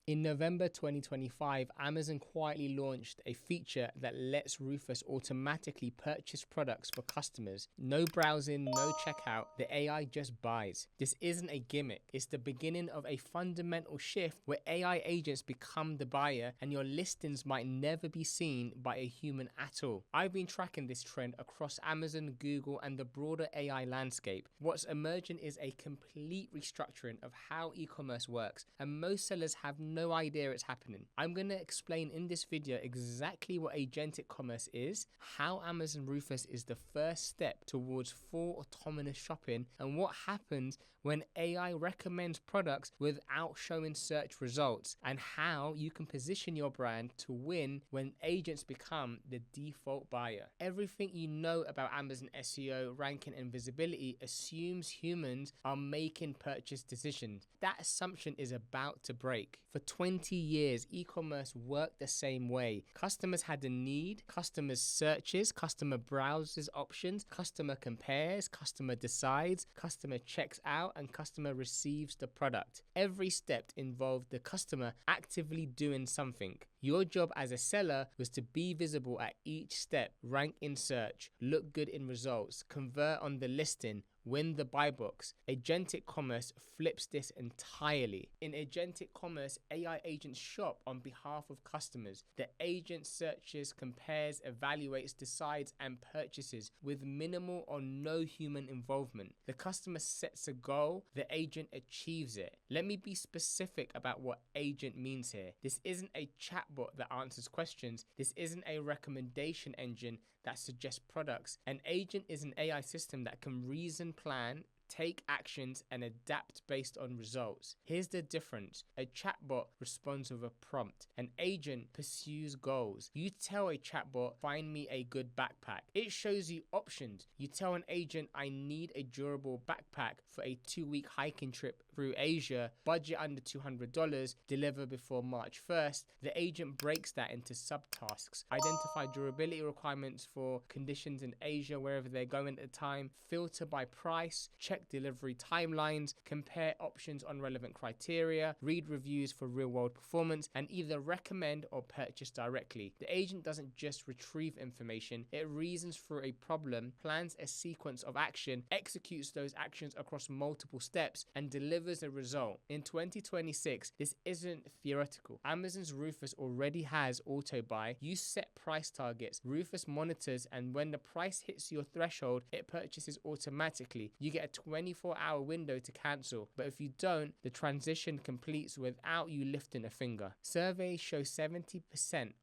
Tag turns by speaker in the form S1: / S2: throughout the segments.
S1: In November 2025, Amazon quietly launched a feature that lets Rufus automatically purchase products for customers. No browsing, no checkout, the AI just buys. This isn't a gimmick, it's the beginning of a fundamental shift where AI agents become the buyer and your listings might never be seen by a human at all. I've been tracking this trend across Amazon, Google, and the broader AI landscape. What's emerging is a complete restructuring of how e-commerce works, and most sellers have no idea it's happening. I'm going to explain in this video exactly what agentic commerce is, how Amazon Rufus is the first step towards full autonomous shopping, and what happens when AI recommends products without showing search results, and how you can position your brand to win when agents become the default buyer. Everything you know about Amazon SEO, ranking, and visibility assumes humans are making purchase decisions. That assumption is about to break. For 20 years, e-commerce worked the same way. Customers had a need, customers searches, customer browses options, customer compares, customer decides, customer checks out, and customer receives the product. Every step involved the customer actively doing something. Your job as a seller was to be visible at each step, rank in search, look good in results, convert on the listing, win the buy box. Agentic commerce flips this entirely. In agentic commerce, AI agents shop on behalf of customers. The agent searches, compares, evaluates, decides, and purchases with minimal or no human involvement. The customer sets a goal, the agent achieves it. Let me be specific about what agent means here. This isn't a chatbot that answers questions. This isn't a recommendation engine that suggests products. An agent is an AI system that can reason, plan, take actions, and adapt based on results. Here's the difference. A chatbot responds with a prompt. An agent pursues goals. You tell a chatbot, find me a good backpack. It shows you options. You tell an agent, I need a durable backpack for a 2-week hiking trip through Asia, budget under $200, deliver before March 1st. The agent breaks that into subtasks. Identify durability requirements for conditions in Asia, wherever they're going at the time. Filter by price. Check delivery timelines, compare options on relevant criteria, read reviews for real-world performance, and either recommend or purchase directly. The agent doesn't just retrieve information, it reasons through a problem, plans a sequence of action, executes those actions across multiple steps, and delivers a result. In 2026, this isn't theoretical. Amazon's Rufus already has auto buy. You set price targets, Rufus monitors, and when the price hits your threshold, it purchases automatically. You get a 24-hour window to cancel, but if you don't, the transition completes without you lifting a finger. Surveys show 70%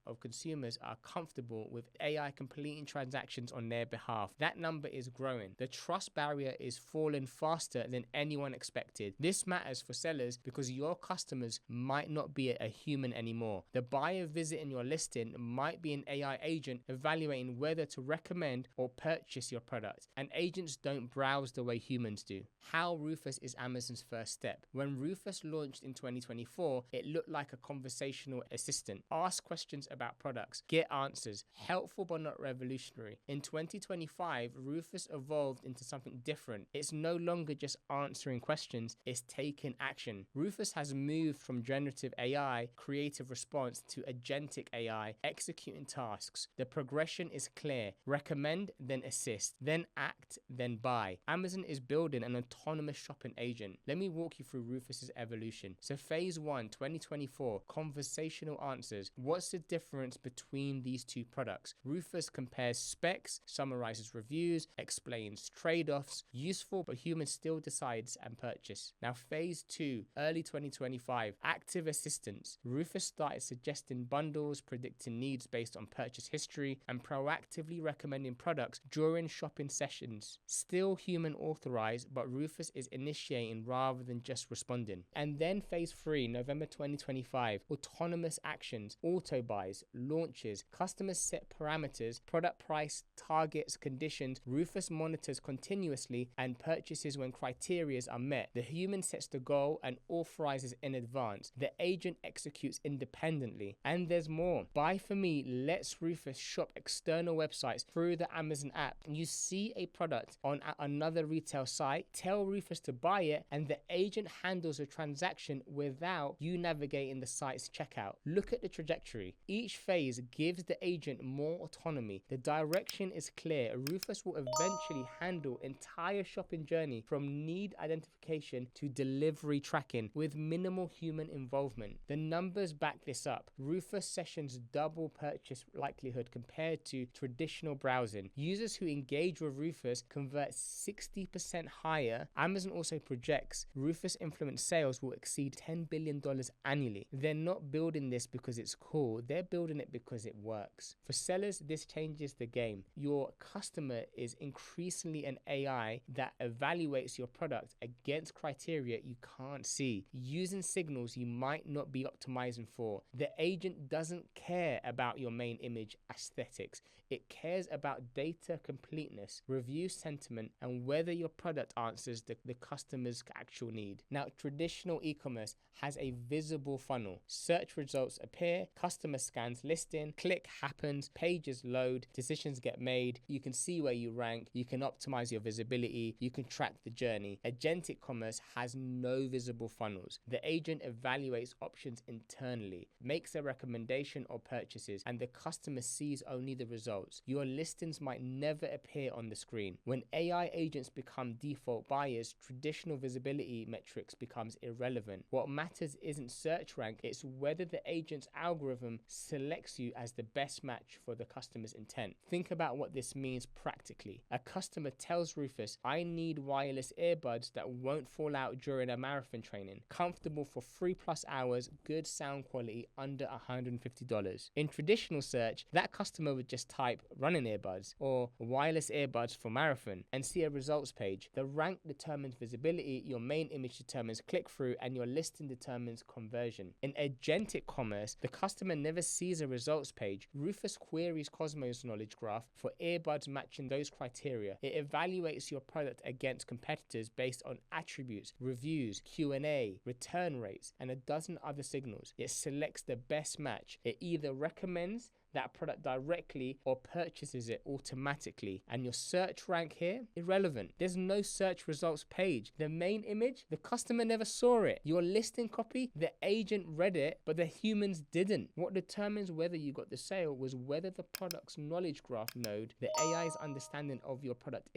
S1: of consumers are comfortable with AI completing transactions on their behalf. That number is growing. The trust barrier is falling faster than anyone expected. This matters for sellers because your customers might not be a human anymore. The buyer visiting your listing might be an AI agent evaluating whether to recommend or purchase your product, and agents don't browse the way humans do. How Rufus is Amazon's first step. When Rufus launched in 2024, it looked like a conversational assistant. Ask questions about products, get answers, helpful but not revolutionary. In 2025, Rufus evolved into something different. It's no longer just answering questions, it's taking action. Rufus has moved from generative AI, creative response, to agentic AI, executing tasks. The progression is clear. Recommend, then assist, then act, then buy. Amazon is building an autonomous shopping agent. Let me walk you through Rufus's evolution. So phase 1, 2024, conversational answers. What's the difference between these two products? Rufus compares specs, summarizes reviews, explains trade-offs, useful but human still decides and purchase. Now phase 2, early 2025, active assistance. Rufus started suggesting bundles, predicting needs based on purchase history, and proactively recommending products during shopping sessions. Still human authorized, but Rufus is initiating rather than just responding. And then phase 3, November 2025, autonomous actions, auto buys, launches. Customers set parameters, product price, targets, conditions. Rufus monitors continuously and purchases when criteria are met. The human human sets the goal and authorizes in advance. The agent executes independently. And there's more. Buy for Me lets Rufus shop external websites through the Amazon app. You see a product on another retail site, tell Rufus to buy it, and the agent handles a transaction without you navigating the site's checkout. Look at the trajectory. Each phase gives the agent more autonomy. The direction is clear. Rufus will eventually handle entire shopping journey from need identification to delivery tracking with minimal human involvement. The numbers back this up. Rufus sessions double purchase likelihood compared to traditional browsing. Users who engage with Rufus convert 60% higher. Amazon also projects Rufus influence sales will exceed $10 billion annually. They're not building this because it's cool, they're building it because it works. For sellers, this changes the game. Your customer is increasingly an AI that evaluates your product against criteria you can't see, using signals you might not be optimizing for. The agent doesn't care about your main image aesthetics. It cares about data completeness, review sentiment, and whether your product answers the customer's actual need. Now, traditional e-commerce has a visible funnel. Search results appear, customer scans listing, click happens, pages load, decisions get made, you can see where you rank, you can optimize your visibility, you can track the journey. Agentic commerce has no visible funnels. The agent evaluates options internally, makes a recommendation or purchases, and the customer sees only the results. Your listings might never appear on the screen. When AI agents become default buyers, traditional visibility metrics becomes irrelevant. What matters isn't search rank, it's whether the agent's algorithm selects you as the best match for the customer's intent. Think about what this means practically. A customer tells Rufus, I need wireless earbuds that won't fall out during a marathon training, comfortable for 3+ hours, good sound quality, under $150. In traditional search, that customer would just type running earbuds or wireless earbuds for marathon and see a results page. The rank determines visibility, your main image determines click-through, and your listing determines conversion. In agentic commerce, the customer never sees a results page. Rufus queries Cosmos knowledge graph for earbuds matching those criteria. It evaluates your product against competitors based on attributes, reviews, Q&A, return rates, and a dozen other signals. It selects the best match. It either recommends that product directly or purchases it automatically. And your search rank here, irrelevant. There's no search results page. The main image, the customer never saw it. Your listing copy, the agent read it, but the humans didn't. What determines whether you got the sale was whether the product's knowledge graph node, the AI's understanding of your product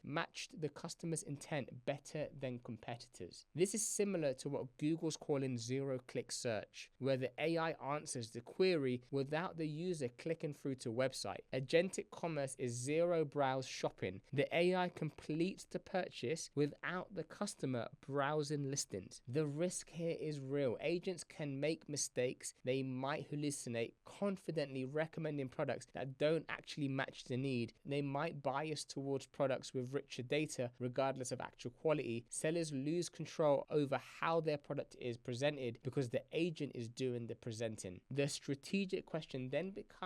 S1: matched the customer's intent better than competitors. This is similar to what Google's calling zero-click search, where the AI answers the query without the user clicking through to website. Agentic commerce is zero browse shopping. The AI completes the purchase without the customer browsing listings. The risk here is real. Agents can make mistakes. They might hallucinate, confidently recommending products that don't actually match the need. They might bias towards products with richer data regardless of actual quality. Sellers lose control over how their product is presented because the agent is doing the presenting. The strategic question then becomes,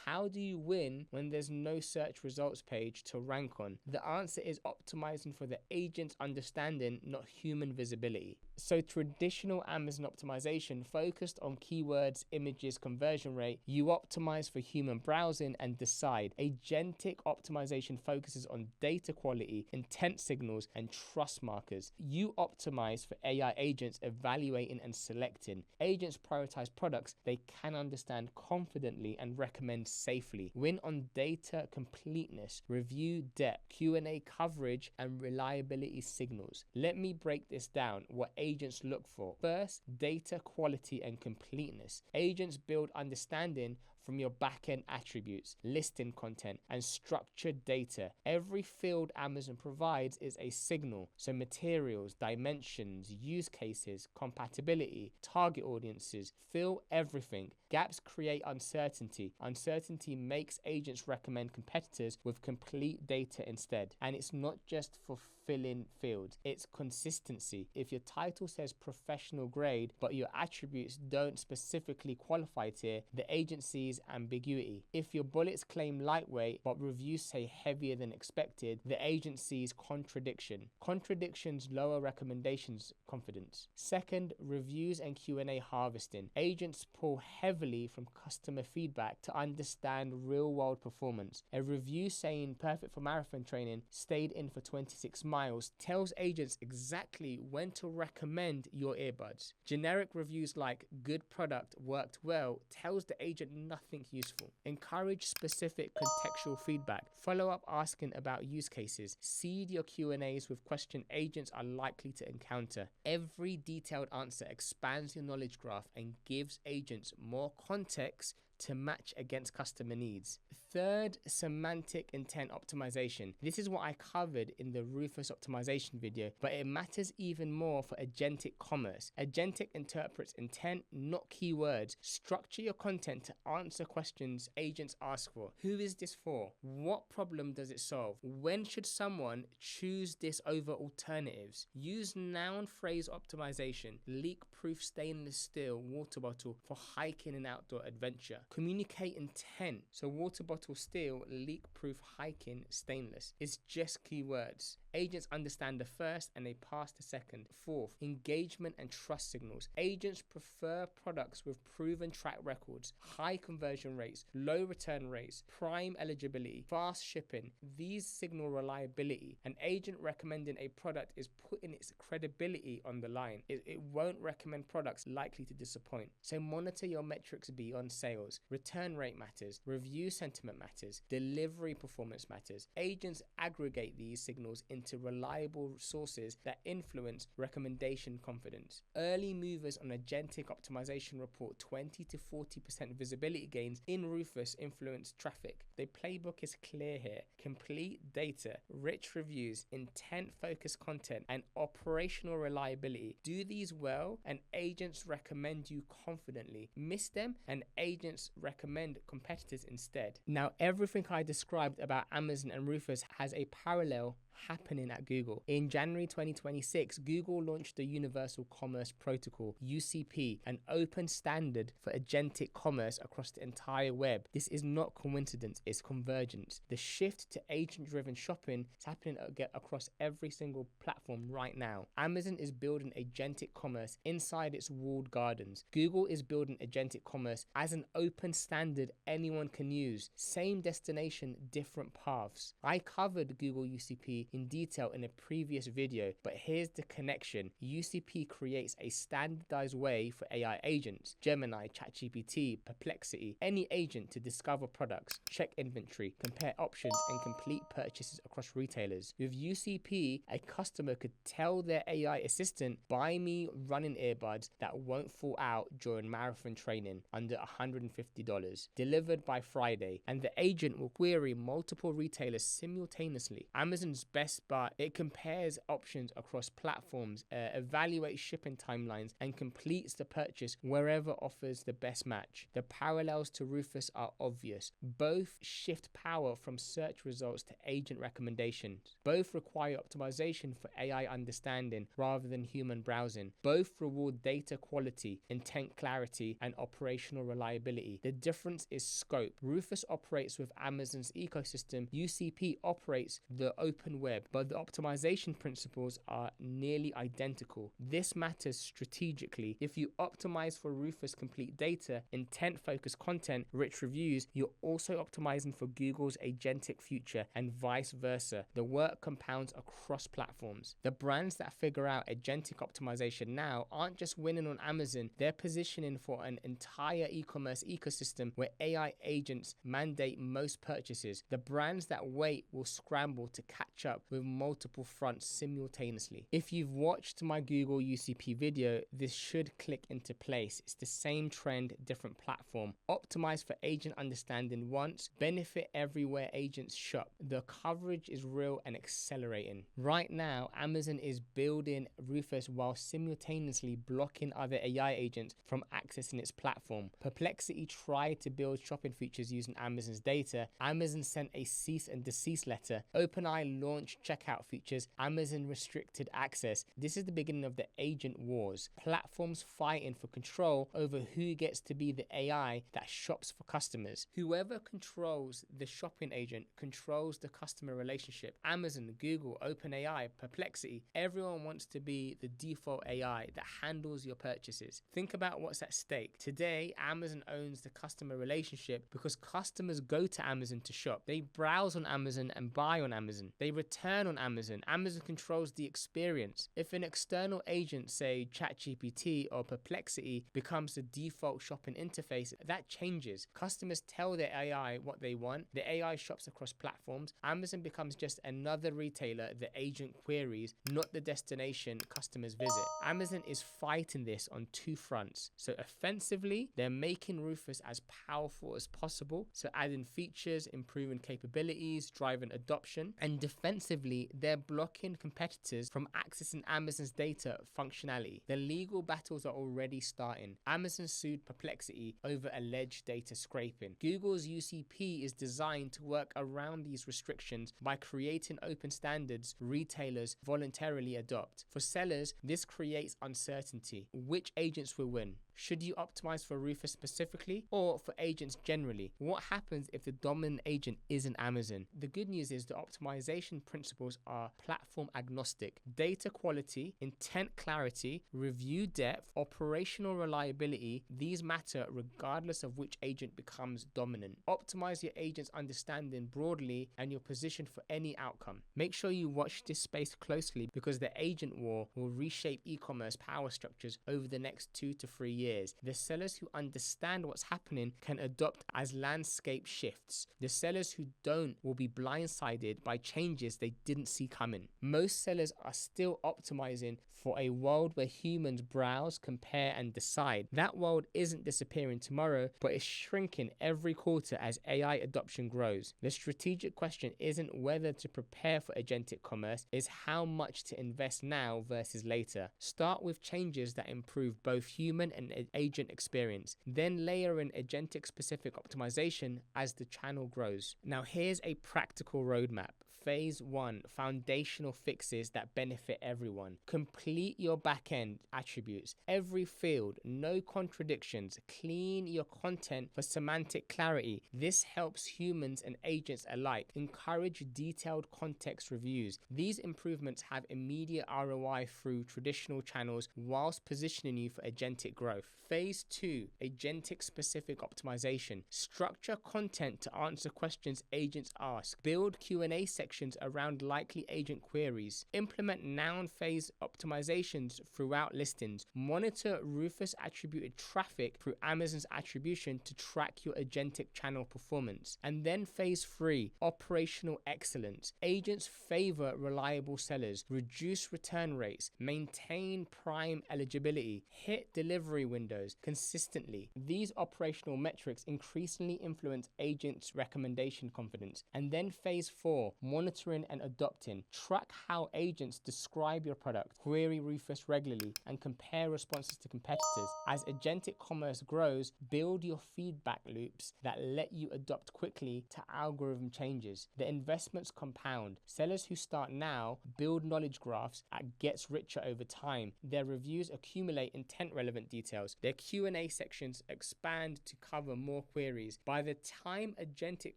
S1: how do you win when there's no search results page to rank on? The answer is optimizing for the agent's understanding, not human visibility. So traditional Amazon optimization focused on keywords, images, conversion rate. You optimize for human browsing and decide. Agentic optimization focuses on data quality, intent signals, and trust markers. You optimize for AI agents evaluating and selecting. Agents prioritize products they can understand confidently and recommend safely. Win on data completeness, review depth, Q&A coverage, and reliability signals. Let me break this down. What agents look for. First, data quality and completeness. Agents build understanding from your backend attributes, listing content, and structured data. Every field Amazon provides is a signal. So materials, dimensions, use cases, compatibility, target audiences, fill everything. Gaps create uncertainty. Uncertainty makes agents recommend competitors with complete data instead. And it's not just for filling fields, it's consistency. If your title says professional grade, but your attributes don't specifically qualify it here, the agencies is ambiguity. If your bullets claim lightweight but reviews say heavier than expected, the agent sees contradiction. Contradictions lower recommendations confidence. Second, reviews and Q&A harvesting. Agents pull heavily from customer feedback to understand real-world performance. A review saying perfect for marathon training, stayed in for 26 miles, tells agents exactly when to recommend your earbuds. Generic reviews like good product, worked well, tells the agent nothing useful. Encourage specific contextual feedback. Follow up asking about use cases. Seed your Q&As with questions agents are likely to encounter. Every detailed answer expands your knowledge graph and gives agents more context to match against customer needs. Third, semantic intent optimization. This is what I covered in the Rufus optimization video, but it matters even more for agentic commerce. Agentic interprets intent, not keywords. Structure your content to answer questions agents ask for. Who is this for? What problem does it solve? When should someone choose this over alternatives? Use noun phrase optimization. Leak-proof stainless steel water bottle for hiking and outdoor adventure. Communicate intent. So water bottle steel, leak-proof hiking, stainless. It's just keywords. Agents understand the first and they pass the second. Fourth, engagement and trust signals. Agents prefer products with proven track records, high conversion rates, low return rates, prime eligibility, fast shipping. These signal reliability. An agent recommending a product is putting its credibility on the line. It won't recommend products likely to disappoint. So monitor your metrics beyond sales. Return rate matters, review sentiment matters, delivery performance matters. Agents aggregate these signals into reliable sources that influence recommendation confidence. Early movers on Agentic optimization report 20 to 40% visibility gains in Rufus influence traffic. The playbook is clear here. Complete data, rich reviews, intent-focused content, and operational reliability. Do these well, and agents recommend you confidently. Miss them, and agents recommend competitors instead. Now, everything I described about Amazon and Rufus has a parallel happening at Google. In January 2026, Google launched the Universal Commerce Protocol, UCP, an open standard for agentic commerce across the entire web. This is not coincidence, it's convergence. The shift to agent-driven shopping is happening across every single platform right now. Amazon is building agentic commerce inside its walled gardens. Google is building agentic commerce as an open standard anyone can use. Same destination, different paths. I covered Google UCP in detail in a previous video, but here's the connection. UCP creates a standardized way for AI agents, Gemini, ChatGPT, Perplexity, any agent to discover products, check inventory, compare options, and complete purchases across retailers. With UCP, a customer could tell their AI assistant, buy me running earbuds that won't fall out during marathon training under $150, delivered by Friday, and the agent will query multiple retailers simultaneously. Amazon's best bet, it compares options across platforms, evaluates shipping timelines, and completes the purchase wherever offers the best match. The parallels to Rufus are obvious. Both shift power from search results to agent recommendations. Both require optimization for AI understanding rather than human browsing. Both reward data quality, intent clarity, and operational reliability. The difference is scope. Rufus operates with Amazon's ecosystem. UCP operates the open web, but the optimization principles are nearly identical. This matters strategically. If you optimize for Rufus complete data, intent-focused content, rich reviews, you're also optimizing for Google's agentic future, and vice versa. The work compounds across platforms. The brands that figure out agentic optimization now aren't just winning on Amazon, they're positioning for an entire e-commerce ecosystem where AI agents mandate most purchases. The brands that wait will scramble to catch up with multiple fronts simultaneously. If you've watched my Google UCP video, this should click into place. It's the same trend, different platform. Optimize for agent understanding once, benefit everywhere agents shop. The coverage is real and accelerating. Right now, Amazon is building Rufus while simultaneously blocking other AI agents from accessing its platform. Perplexity tried to build shopping features using Amazon's data. Amazon sent a cease and desist letter. OpenAI launched launched checkout features, Amazon restricted access. This is the beginning of the agent wars. Platforms fighting for control over who gets to be the AI that shops for customers. Whoever controls the shopping agent controls the customer relationship. Amazon, Google, OpenAI, Perplexity, everyone wants to be the default AI that handles your purchases. Think about what's at stake. Today, Amazon owns the customer relationship because customers go to Amazon to shop. They browse on Amazon and buy on Amazon. They return on Amazon. Amazon controls the experience. If an external agent, say ChatGPT or Perplexity, becomes the default shopping interface, that changes. Customers tell their AI what they want. The AI shops across platforms. Amazon becomes just another retailer the agent queries, not the destination customers visit. Amazon is fighting this on two fronts. So offensively, they're making Rufus as powerful as possible, so adding features, improving capabilities, driving adoption. And defensively, they're blocking competitors from accessing Amazon's data functionality. The legal battles are already starting. Amazon sued Perplexity over alleged data scraping. Google's UCP is designed to work around these restrictions by creating open standards retailers voluntarily adopt. For sellers, this creates uncertainty. Which agents will win? Should you optimize for Rufus specifically or for agents generally? What happens if the dominant agent isn't Amazon? The good news is the optimization principles are platform agnostic. Data quality, intent clarity, review depth, operational reliability, these matter regardless of which agent becomes dominant. Optimize your agent's understanding broadly and you're positioned for any outcome. Make sure you watch this space closely because the agent war will reshape e-commerce power structures over the next 2 to 3 years. The sellers who understand what's happening can adopt as landscape shifts. The sellers who don't will be blindsided by changes they didn't see coming. Most sellers are still optimizing for a world where humans browse, compare, and decide. That world isn't disappearing tomorrow, but it's shrinking every quarter as AI adoption grows. The strategic question isn't whether to prepare for agentic commerce, it's how much to invest now versus later. Start with changes that improve both human and agent experience, then layer in agentic specific optimization as the channel grows. Now here's a practical roadmap. Phase 1, foundational fixes that benefit everyone. Complete your backend attributes. Every field, no contradictions. Clean your content for semantic clarity. This helps humans and agents alike. Encourage detailed context reviews. These improvements have immediate ROI through traditional channels whilst positioning you for agentic growth. Phase 2, agentic specific optimization. Structure content to answer questions agents ask. Build Q&A sections around likely agent queries. Implement noun phase optimizations throughout listings. Monitor Rufus attributed traffic through Amazon's attribution to track your agentic channel performance. And then phase 3, operational excellence. Agents favor reliable sellers, reduce return rates, maintain prime eligibility, hit delivery windows consistently. These operational metrics increasingly influence agents' recommendation confidence. And then phase 4, monitoring and adopting. Track how agents describe your product, query Rufus regularly, and compare responses to competitors. As agentic commerce grows, build your feedback loops that let you adopt quickly to algorithm changes. The investments compound. Sellers who start now build knowledge graphs that gets richer over time. Their reviews accumulate intent relevant details. Their Q&A sections expand to cover more queries. By the time agentic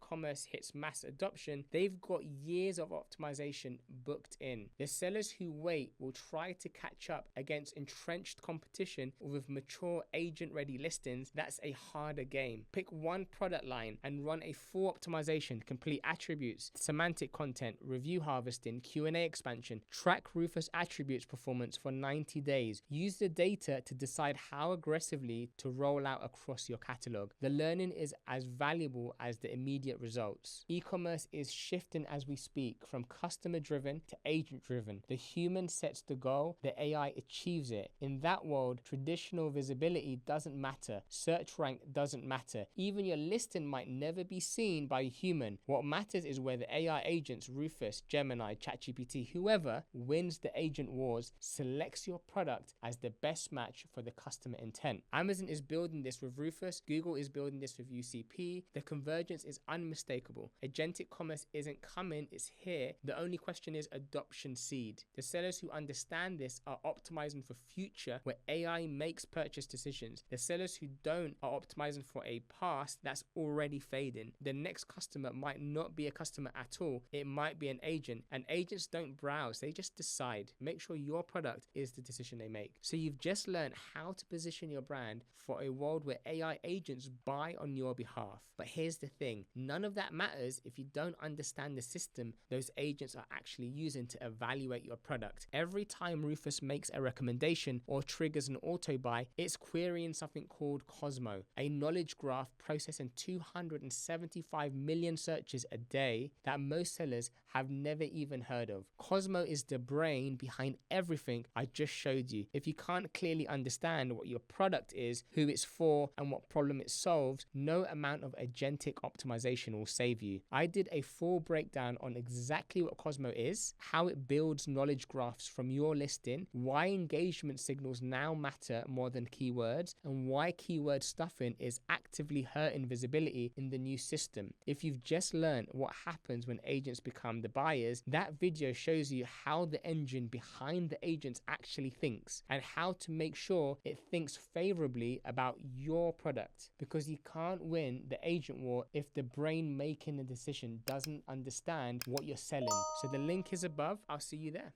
S1: commerce hits mass adoption, they've got years of optimization booked in. The sellers who wait will try to catch up against entrenched competition with mature agent-ready listings. That's a harder game. Pick one product line and run a full optimization, complete attributes, semantic content, review harvesting, Q&A expansion. Track Rufus attributes performance for 90 days. Use the data to decide how aggressively to roll out across your catalog. The learning is as valuable as the immediate results. E-commerce is shifting as we speak, from customer-driven to agent-driven. The human sets the goal, the AI achieves it. In that world, traditional visibility doesn't matter. Search rank doesn't matter. Even your listing might never be seen by a human. What matters is where the AI agents, Rufus, Gemini, ChatGPT, whoever wins the agent wars, selects your product as the best match for the customer intent. Amazon is building this with Rufus. Google is building this with UCP. The convergence is unmistakable. Agentic commerce isn't coming, it's here. The only question is adoption seed. The sellers who understand this are optimizing for future where AI makes purchase decisions. The sellers who don't are optimizing for a past that's already fading. The next customer might not be a customer at all. It might be an agent, and agents don't browse. They just decide. Make sure your product is the decision they make. So you've just learned how to position your brand for a world where AI agents buy on your behalf. But here's the thing, none of that matters if you don't understand the system those agents are actually using to evaluate your product. Every time Rufus makes a recommendation or triggers an auto buy, it's querying something called Cosmo, a knowledge graph processing 275 million searches a day that most sellers have never even heard of. Cosmo is the brain behind everything I just showed you. If you can't clearly understand what your product is, who it's for, and what problem it solves, no amount of agentic optimization will save you. I did a full breakdown on exactly what Cosmo is, how it builds knowledge graphs from your listing, why engagement signals now matter more than keywords, and why keyword stuffing is actively hurting visibility in the new system. If you've just learned what happens when agents become the buyers, that video shows you how the engine behind the agents actually thinks and how to make sure it thinks favorably about your product, because you can't win the agent war if the brain making the decision doesn't understand what you're selling. So the link is above. I'll see you there.